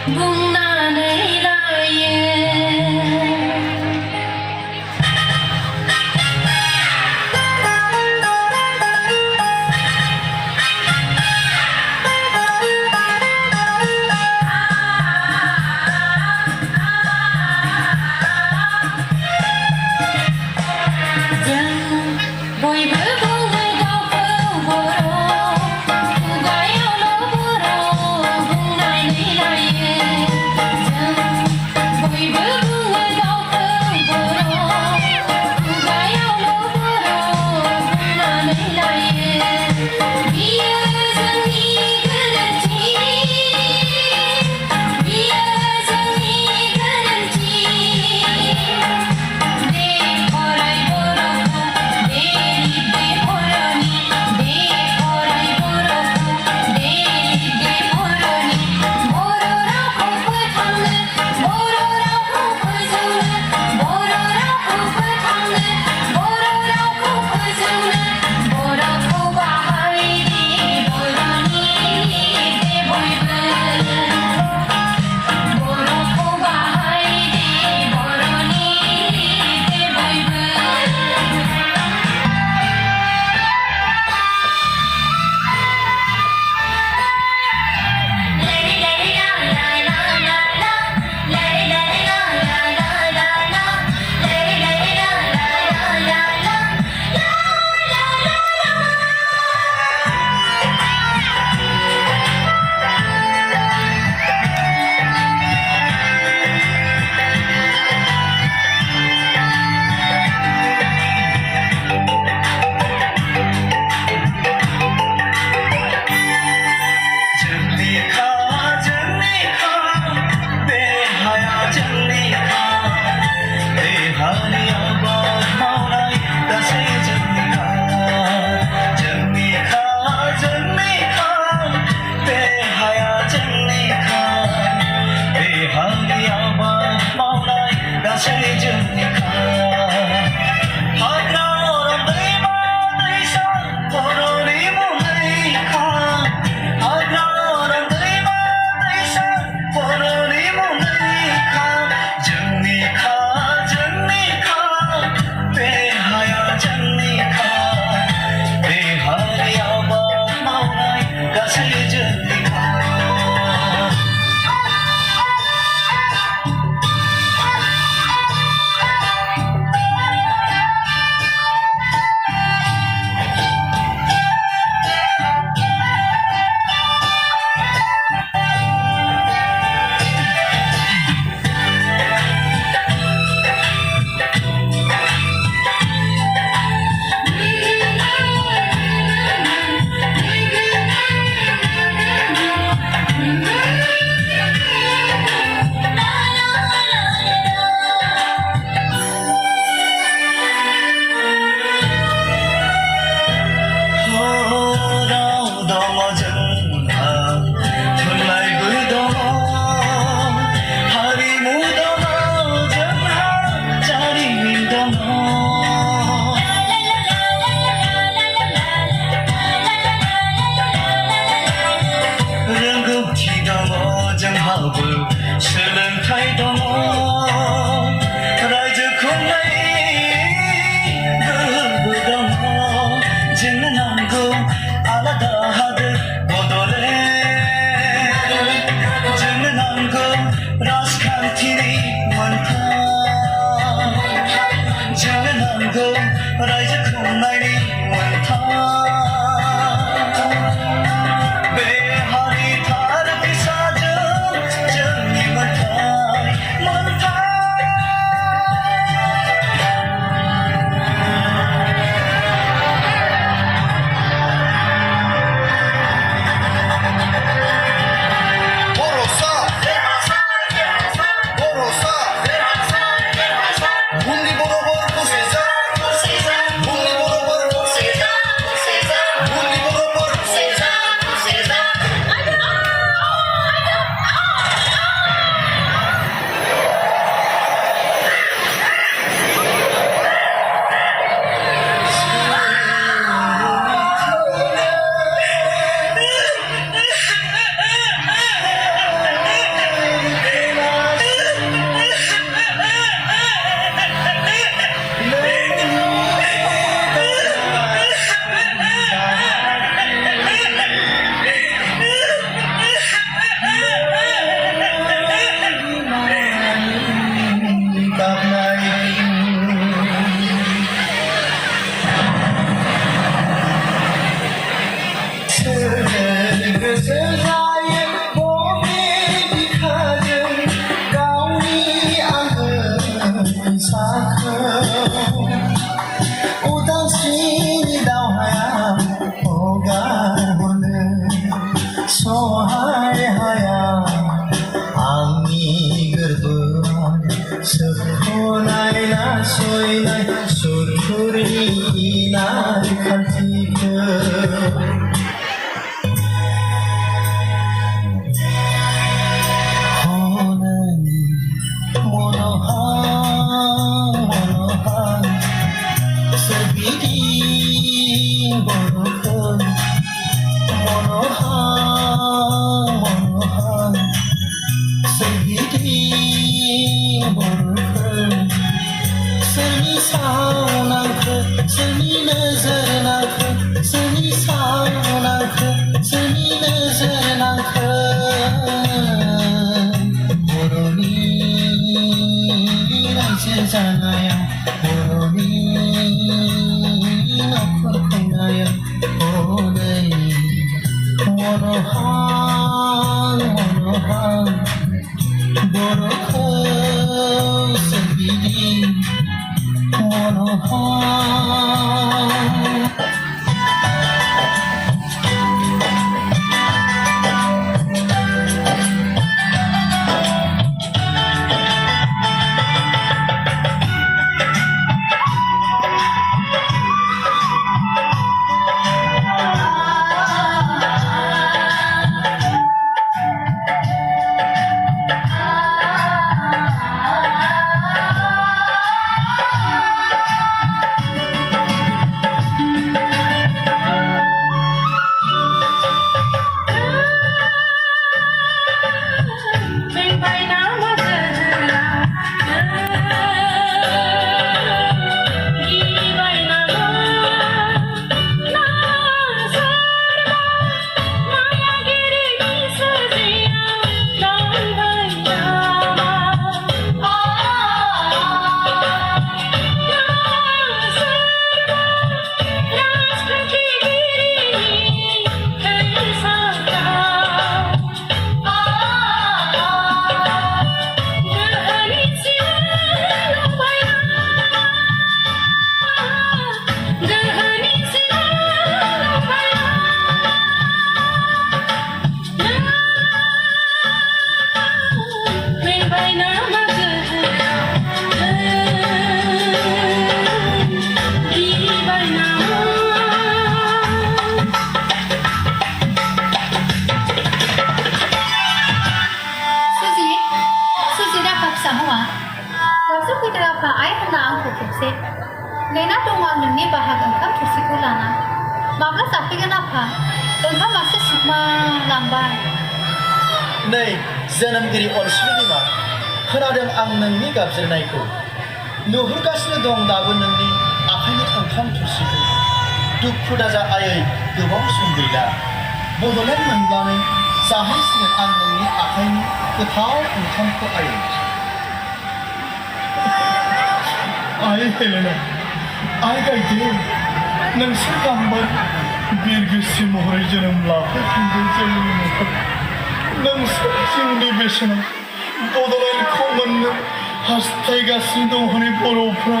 बुंनानै लायो। जों बयबो बुङो गावखौ बर', खुगायावल' बर' बुंनानै लायो। माखासे नेना दङ आं नोंनि बाहाग ओंखाम थोरसिखौ लाना माब्ला जाफैगोन आफा ओंखामासो सुमा लांबाय नै जोनोमगिरि अनसुलि बिमा खोनादों आं नोंनि गाबज्रिनायखौ नुहुरगासिनो दं दाबो नोंनि आखाइनि ओंखाम थोरसिखौ दुखु दाजा आयै गोबाव सम गैला बड'लेण्ड मोनब्लानो जाहैसिगोन आं नोंनि आखाइनि गोथाव ओंखामखौ आयै आइ हेलेना आइ गायदे नोंसोर गांबाय बिरगोस्रि महरै जोनोम लाफैफिनदों जोंनि न'खर नोंसोर जिउनि बेसेनाव बड'लेण्डखौ मोननो हास्थायगासिनो दं हनै बर'फ्रा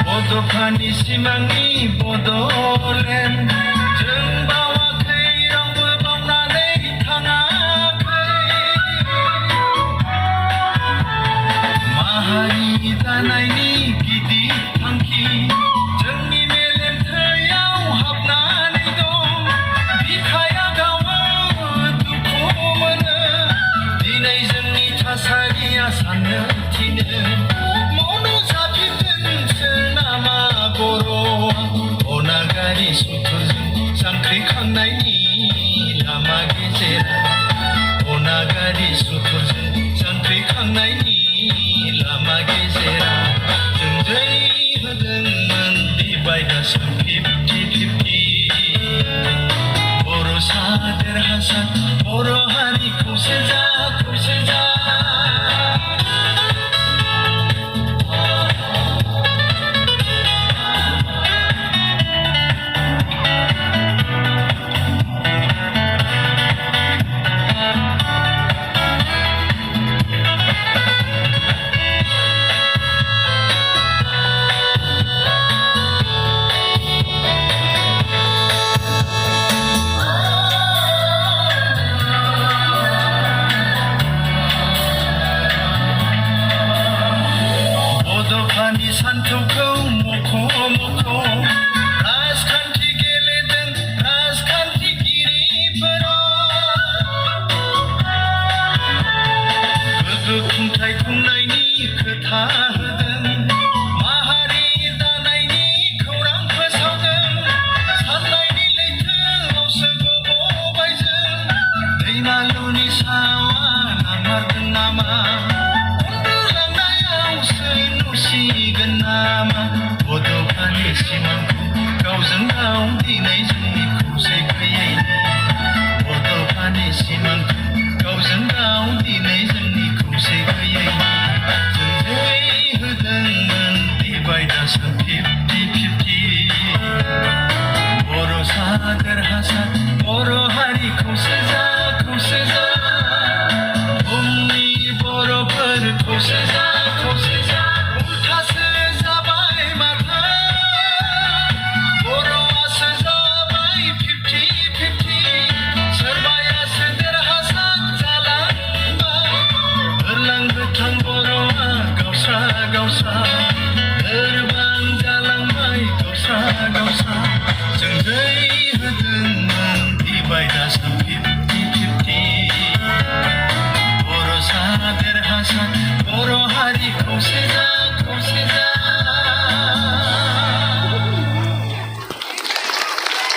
बड'फानि सिमांनि बड'लेण्ड जों बावाखै रावबो बावनानै थाङाखै माहारि दानायनि गिदिर थांखि जोंनि मेलेम थैयाव हाबनानै दं बिखाया गावो दुखु मोनो दिनै जोंनि थासारिया साननो थिनो अनागारि सुथुरजों जांख्रिखांनायनि लामा गेजेराव अनागारि सुथुरजों जांख्रिखांनायनि लामा गेजेराव जों जै होदोंमोन डिभाइडासो 50-50 बर'सा देरहासार बर' हारि खौसे जा खौसे जा सान्थौखौ मख' मख' राजखान्थि गेलेदों राजखान्थिगिरिफोरा गोग्गो खुंथाइ खुंनायनि खोथा होदों माहारि दानायनि खौरां फोसावदों साननायनि लैथोआवसो गब'बाय जों दैमालुनि सावा नागारदों नामा बड'फानि सिमांखौ गावजों गाव दिनै जोंनि खौसे गैयैनि बड'फानि सिमांखौ गावजों गाव दिनै जोंनि खौसे गैयैनि जों जै होदोंमोन डिभाइडासो 50-50 बर'सा देरहासार बर' हारि खौसे जा खौसे जा जों दै होदोंमोन डिभाइडासआ 50-50 बर'सा देरहासार बर' हारि खौसे जा